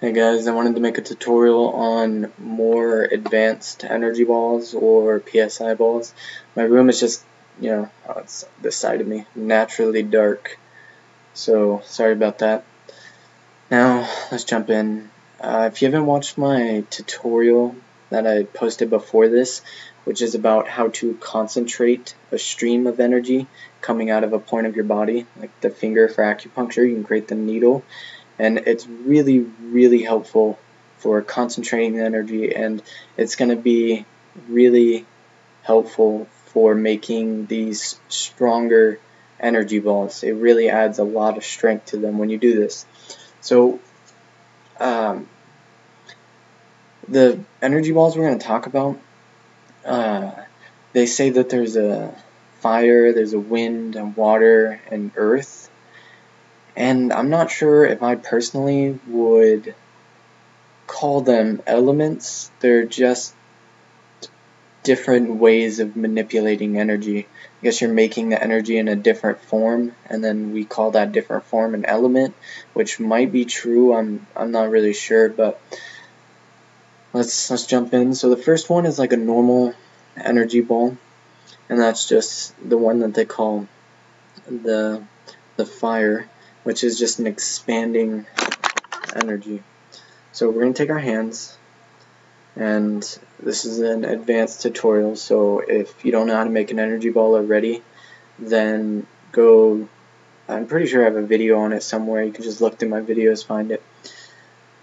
Hey guys, I wanted to make a tutorial on more advanced energy balls or PSI balls. My room is just, it's this side of me, naturally dark. So, sorry about that. Now, let's jump in. If you haven't watched my tutorial that I posted before this, which is about how to concentrate a stream of energy coming out of a point of your body, like the finger for acupuncture, you can create the needle. And it's really helpful for concentrating the energy, and it's going to be really helpful for making these stronger energy balls. It really adds a lot of strength to them when you do this. So the energy balls we're going to talk about, they say that there's a fire, there's a wind, and water, and earth. And I'm not sure if I personally would call them elements. They're just different ways of manipulating energy. I guess you're making the energy in a different form, and then we call that different form an element, which might be true. I'm not really sure, but let's jump in. So the first one is like a normal energy ball, and that's just the one that they call the fire, which is just an expanding energy. So we're going to take our hands, and this is an advanced tutorial, so if you don't know how to make an energy ball already, then go, I'm pretty sure I have a video on it somewhere, you can just look through my videos, find it.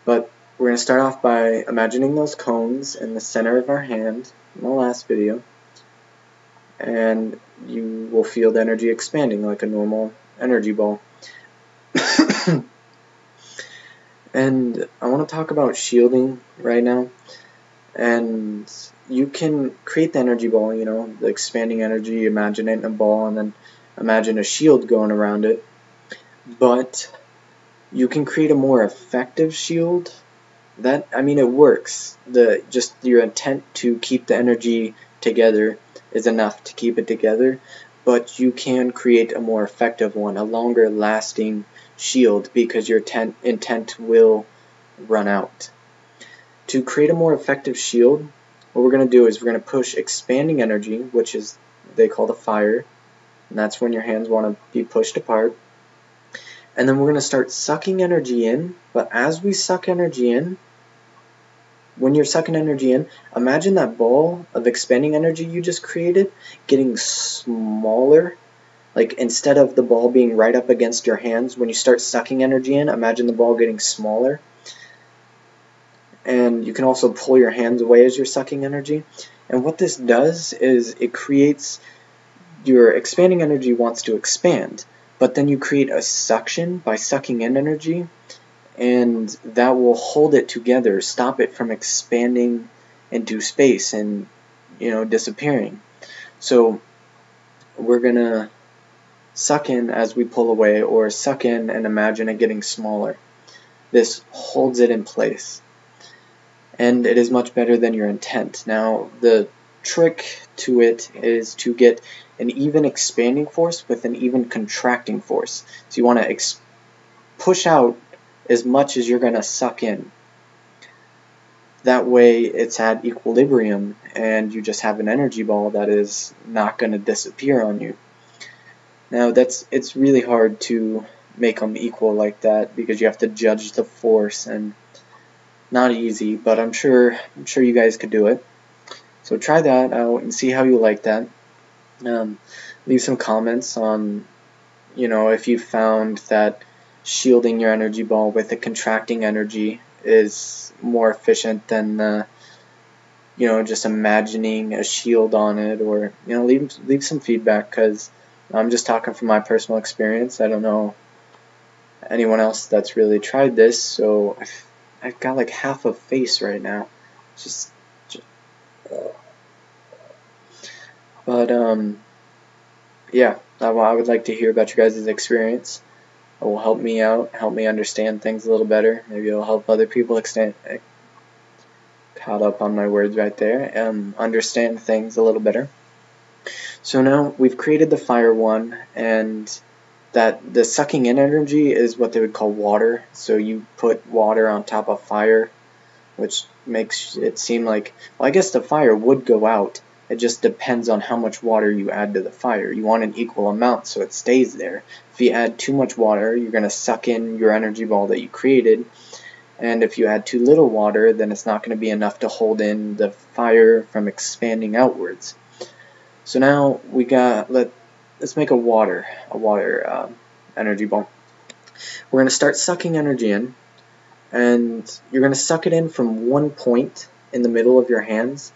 But we're going to start off by imagining those cones in the center of our hand in the last video, and you will feel the energy expanding like a normal energy ball. And I want to talk about shielding right now. And you can create the energy ball, the expanding energy, imagine it in a ball, and then imagine a shield going around it. But you can create a more effective shield. It works. Just your intent to keep the energy together is enough to keep it together. But you can create a more effective one, a longer lasting shield, because your intent will run out. To create a more effective shield, what we're going to do is we're going to push expanding energy, which is they call the fire, and that's when your hands want to be pushed apart. And then we're going to start sucking energy in, but as we suck energy in, when you're sucking energy in, imagine that ball of expanding energy you just created getting smaller. Like, instead of the ball being right up against your hands, when you start sucking energy in, imagine the ball getting smaller. And you can also pull your hands away as you're sucking energy. And what this does is it creates, your expanding energy wants to expand, but then you create a suction by sucking in energy, and that will hold it together, stop it from expanding into space and, disappearing. So we're going to suck in as we pull away, or suck in and imagine it getting smaller. This holds it in place, and it is much better than your intent. Now, the trick to it is to get an even expanding force with an even contracting force. So you want to push out as much as you're going to suck in. That way it's at equilibrium, and you just have an energy ball that is not going to disappear on you. Now, it's really hard to make them equal like that, because you have to judge the force, and not easy, but I'm sure you guys could do it. So try that out and see how you like that. Leave some comments on, if you found that shielding your energy ball with a contracting energy is more efficient than just imagining a shield on it, or leave some feedback, because I'm just talking from my personal experience. I don't know anyone else that's really tried this, so I've got like half a face right now. But yeah, I would like to hear about your guys' experience. It will help me out, help me understand things a little better. Maybe it'll help other people caught up on my words right there, understand things a little better. So now we've created the fire one, and that the sucking in energy is what they would call water. So you put water on top of fire, which makes it seem like, well, I guess the fire would go out. It just depends on how much water you add to the fire. You want an equal amount so it stays there. If you add too much water, you're going to suck in your energy ball that you created. And if you add too little water, then it's not going to be enough to hold in the fire from expanding outwards. So now we got, let's make a water energy ball. We're going to start sucking energy in, and you're going to suck it in from one point in the middle of your hands.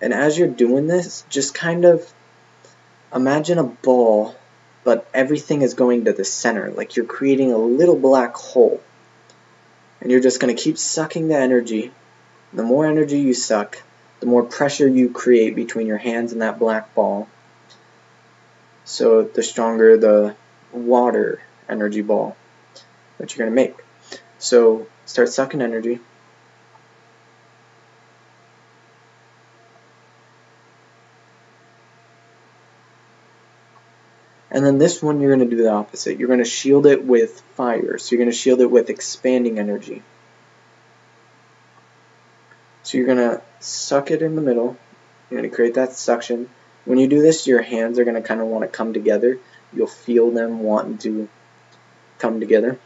And as you're doing this, just kind of imagine a ball, but everything is going to the center, like you're creating a little black hole. And you're just going to keep sucking the energy. The more energy you suck, the more pressure you create between your hands and that black ball. So the stronger the water energy ball that you're going to make. So start sucking energy. And then this one you're going to do the opposite. You're going to shield it with fire. So you're going to shield it with expanding energy. So you're going to suck it in the middle. You're going to create that suction. When you do this, your hands are going to kind of want to come together. You'll feel them wanting to come together.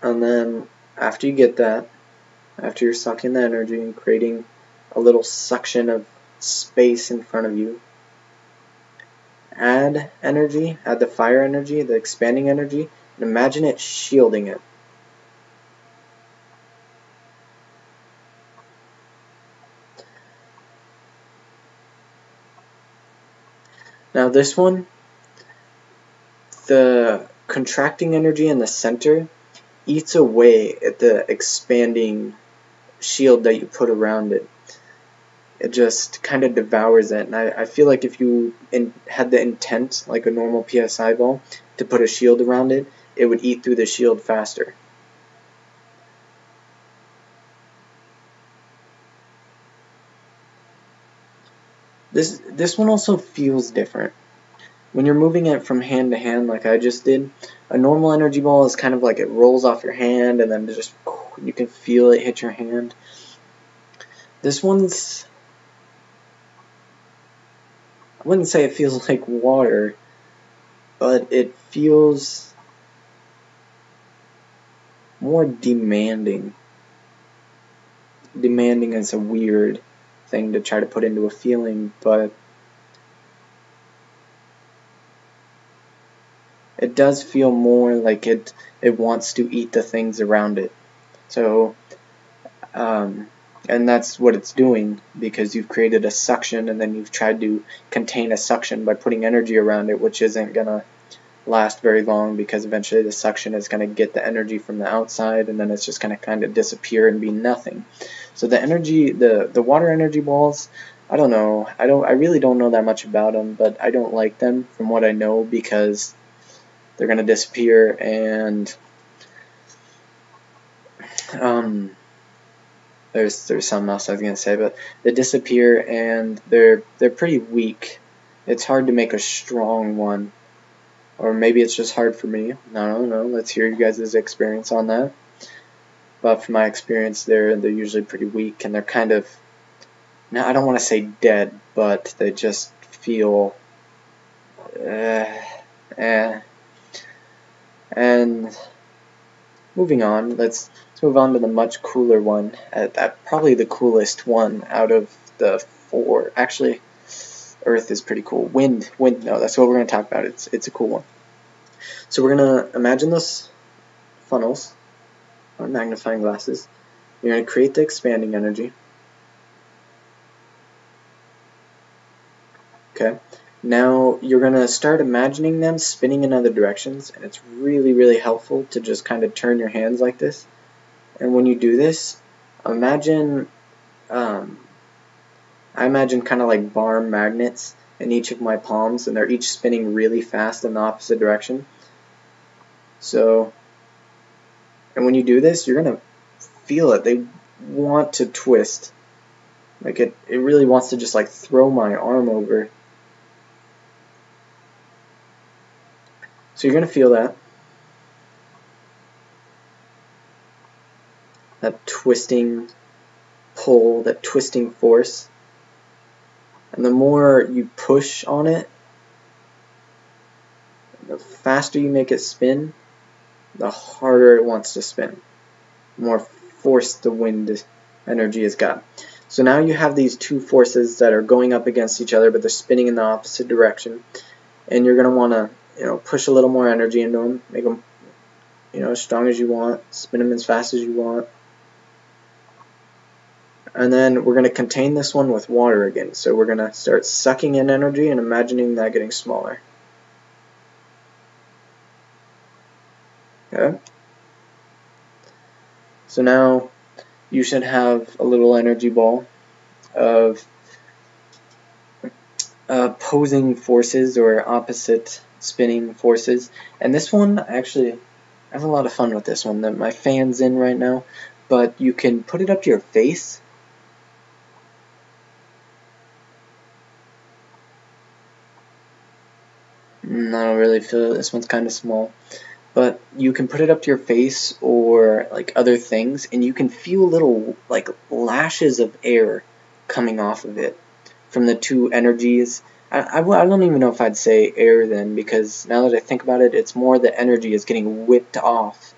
And then after you get that, after you're sucking the energy and creating a little suction of space in front of you, add energy, add the fire energy, the expanding energy, and imagine it shielding it. Now this one, the contracting energy in the center eats away at the expanding shield that you put around it. It just kind of devours it. And I feel like if you had the intent, like a normal PSI ball, to put a shield around it, it would eat through the shield faster. This one also feels different. When you're moving it from hand to hand like I just did, a normal energy ball is kind of like it rolls off your hand and then just you can feel it hit your hand. This one's, I wouldn't say it feels like water, but it feels more demanding. Demanding is a weird thing to try to put into a feeling, but it does feel more like it wants to eat the things around it. So, and that's what it's doing, because you've created a suction and then you've tried to contain a suction by putting energy around it, which isn't going to last very long, because eventually the suction is going to get the energy from the outside and then it's just going to kind of disappear and be nothing. So the energy, the water energy balls, I don't know. I really don't know that much about them, but I don't like them from what I know, because they're going to disappear, and there's something else I was going to say, but they disappear and they're pretty weak. It's hard to make a strong one, or maybe it's just hard for me. I don't know. Let's hear you guys' experience on that. But from my experience, they're usually pretty weak, and they're kind of, now I don't want to say dead, but they just feel And moving on, let's move on to the much cooler one. Probably the coolest one out of the four. Actually, Earth is pretty cool. Wind, no, that's what we're going to talk about. It's a cool one. So we're going to imagine those funnels, or magnifying glasses. You're going to create the expanding energy. Okay. Now you're going to start imagining them spinning in other directions, and it's really, really helpful to just kind of turn your hands like this. And when you do this, imagine, I imagine kind of like bar magnets in each of my palms, and they're each spinning really fast in the opposite direction. So, and when you do this, you're going to feel it. They want to twist. Like it really wants to just like throw my arm over. So you're going to feel that twisting pull, that twisting force. And the more you push on it, the faster you make it spin, the harder it wants to spin. The more force the wind energy has got. So now you have these two forces that are going up against each other, but they're spinning in the opposite direction. And you're going to want to, push a little more energy into them, make them, as strong as you want, spin them as fast as you want. And then we're going to contain this one with water again. So we're going to start sucking in energy and imagining that getting smaller. Okay. So now you should have a little energy ball of opposing forces or opposite spinning forces. And this one, actually, I have a lot of fun with this one. My fan's in right now, but you can put it up to your face. I don't really feel it. This one's kind of small. But you can put it up to your face or like other things, and you can feel little like lashes of air coming off of it from the two energies. I don't even know if I'd say air then, because now that I think about it, it's more the energy is getting whipped off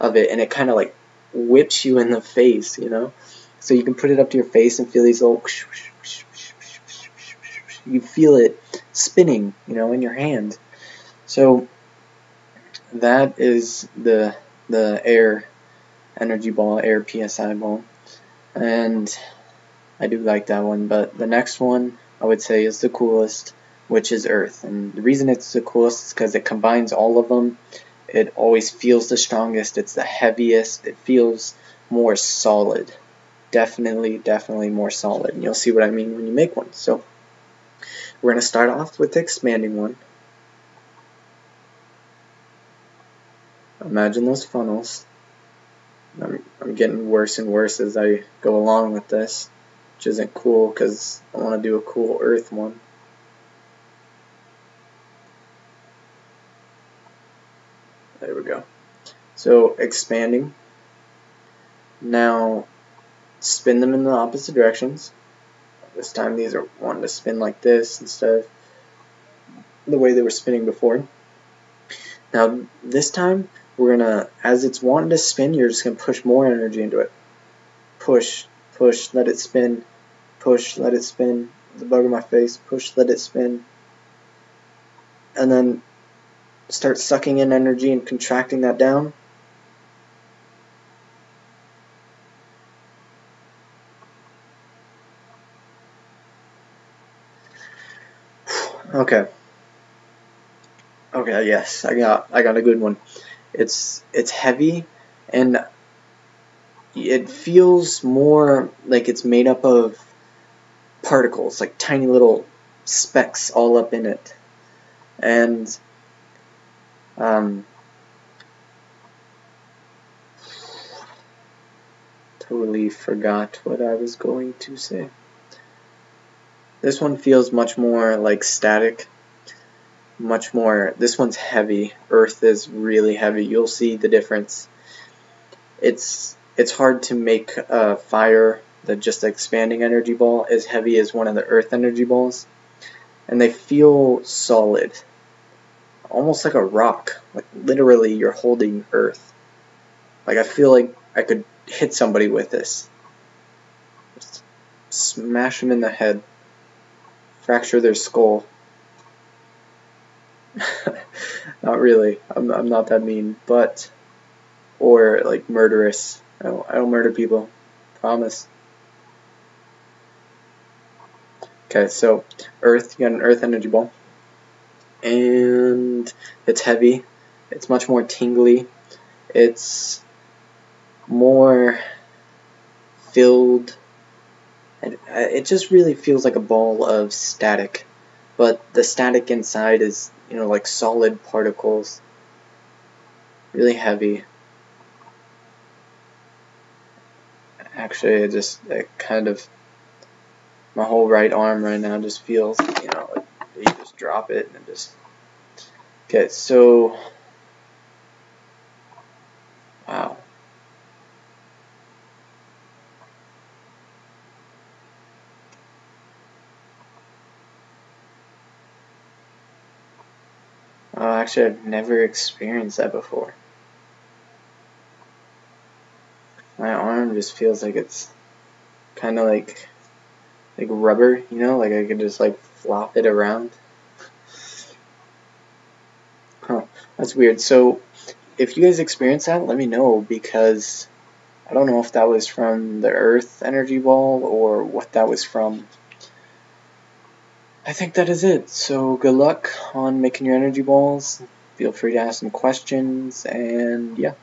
of it, and it kind of like whips you in the face, So you can put it up to your face and feel these little you feel it spinning, in your hand. So that is the air energy ball, air PSI ball, and I do like that one. But the next one I would say is the coolest, which is Earth. And the reason it's the coolest is because it combines all of them. It always feels the strongest. It's the heaviest. It feels more solid. Definitely more solid. And you'll see what I mean when you make one. So we're going to start off with the expanding one. Imagine those funnels. I'm getting worse and worse as I go along with this, which isn't cool because I want to do a cool Earth one. There we go. So expanding. Now spin them in the opposite directions. This time these are wanting to spin like this instead of the way they were spinning before. Now this time we're gonna, as it's wanting to spin, you're just gonna push more energy into it. Push, let it spin. Push, let it spin. The bug in my face. Push, let it spin. And then start sucking in energy and contracting that down. Okay. Okay, yes, I got a good one. It's heavy, and it feels more like it's made up of particles, like tiny little specks all up in it. And totally forgot what I was going to say. This one feels much more like static. Much more. This one's heavy. Earth is really heavy. You'll see the difference. It's hard to make a fire, just the expanding energy ball, as heavy as one of the Earth energy balls, and they feel solid, almost like a rock. Like literally, you're holding Earth. Like I feel like I could hit somebody with this. Just smash them in the head, fracture their skull. Not really. I'm not that mean, but or like murderous. I don't murder people. Promise. Okay, so Earth. You got an Earth energy ball, and it's heavy. It's much more tingly. It's more filled. And it just really feels like a ball of static, but the static inside is, like solid particles. Really heavy. Actually, it kind of, my whole right arm right now just feels, like you just drop it and it just Okay, so wow. Actually, I've never experienced that before. My arm just feels like it's kind of like rubber, you know, like I could just like flop it around. Huh, that's weird. So if you guys experience that, let me know, because I don't know if that was from the Earth energy ball or what that was from. I think that is it. So good luck on making your energy balls. Feel free to ask some questions, and yeah.